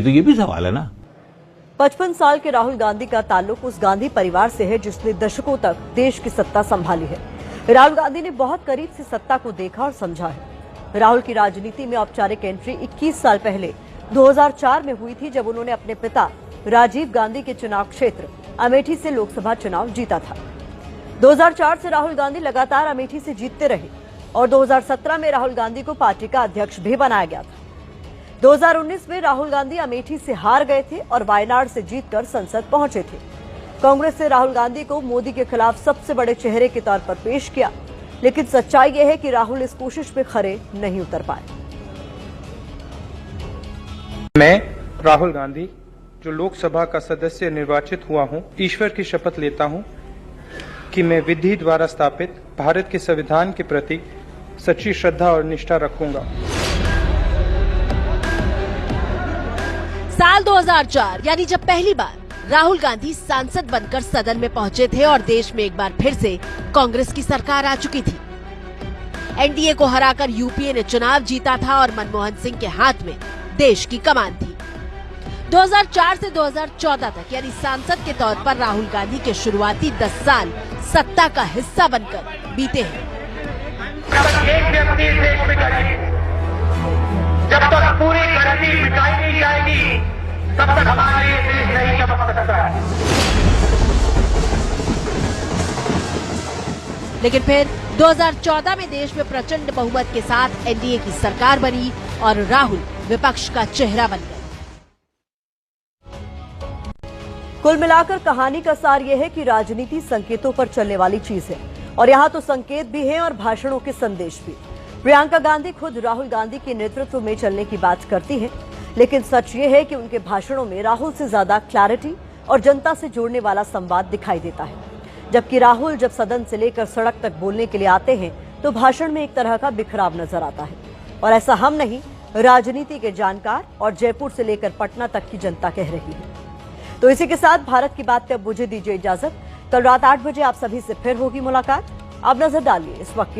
तो ये भी सवाल है ना। 55 साल के राहुल गांधी का ताल्लुक उस गांधी परिवार से है जिसने दशकों तक देश की सत्ता संभाली है। राहुल गांधी ने बहुत करीब से सत्ता को देखा और समझा है। राहुल की राजनीति में औपचारिक एंट्री 21 साल पहले 2004 में हुई थी, जब उन्होंने अपने पिता राजीव गांधी के चुनाव क्षेत्र अमेठी से लोकसभा चुनाव जीता था। 2004 से राहुल गांधी लगातार अमेठी से जीतते रहे और 2017 में राहुल गांधी को पार्टी का अध्यक्ष भी बनाया गया था। 2019 में राहुल गांधी अमेठी से हार गए थे और वायनाड से जीतकर संसद पहुंचे थे। कांग्रेस ने राहुल गांधी को मोदी के खिलाफ सबसे बड़े चेहरे के तौर पर पेश किया, लेकिन सच्चाई यह है कि राहुल इस कोशिश में खरे नहीं उतर पाए। मैं राहुल गांधी, जो लोकसभा का सदस्य निर्वाचित हुआ हूं, ईश्वर की शपथ लेता हूं कि मैं विधि द्वारा स्थापित भारत के संविधान के प्रति सच्ची श्रद्धा और निष्ठा रखूंगा। साल 2004 यानी जब पहली बार राहुल गांधी सांसद बनकर सदन में पहुंचे थे और देश में एक बार फिर से कांग्रेस की सरकार आ चुकी थी। एनडीए को हराकर यूपीए ने चुनाव जीता था और मनमोहन सिंह के हाथ में देश की कमान थी। 2004 से 2014 तक यानी सांसद के तौर पर राहुल गांधी के शुरुआती 10 साल सत्ता का हिस्सा बनकर बीते हैं। जब तक पूरी गरीबी मिटाई नहीं जाएगी, तब तक हमारा ये देश नहीं चमक सकता है। लेकिन फिर 2014 में देश में प्रचंड बहुमत के साथ एनडीए की सरकार बनी और राहुल विपक्ष का चेहरा बन गए। कुल मिलाकर कहानी का सार यह है कि राजनीति संकेतों पर चलने वाली चीज है और यहाँ तो संकेत भी हैं और भाषणों के संदेश भी। प्रियंका गांधी खुद राहुल गांधी के नेतृत्व में चलने की बात करती हैं, लेकिन सच ये है कि उनके भाषणों में राहुल से ज्यादा क्लैरिटी और जनता से जोड़ने वाला संवाद दिखाई देता है। जबकि राहुल जब सदन से लेकर सड़क तक बोलने के लिए आते हैं तो भाषण में एक तरह का बिखराव नजर आता है। और ऐसा हम नहीं, राजनीति के जानकार और जयपुर से लेकर पटना तक की जनता कह रही है। तो इसी के साथ भारत की बात पे अब मुझे दीजिए इजाजत। कल रात 8 बजे आप सभी से फिर होगी मुलाकात। आप नजर डालिए इस वक्त की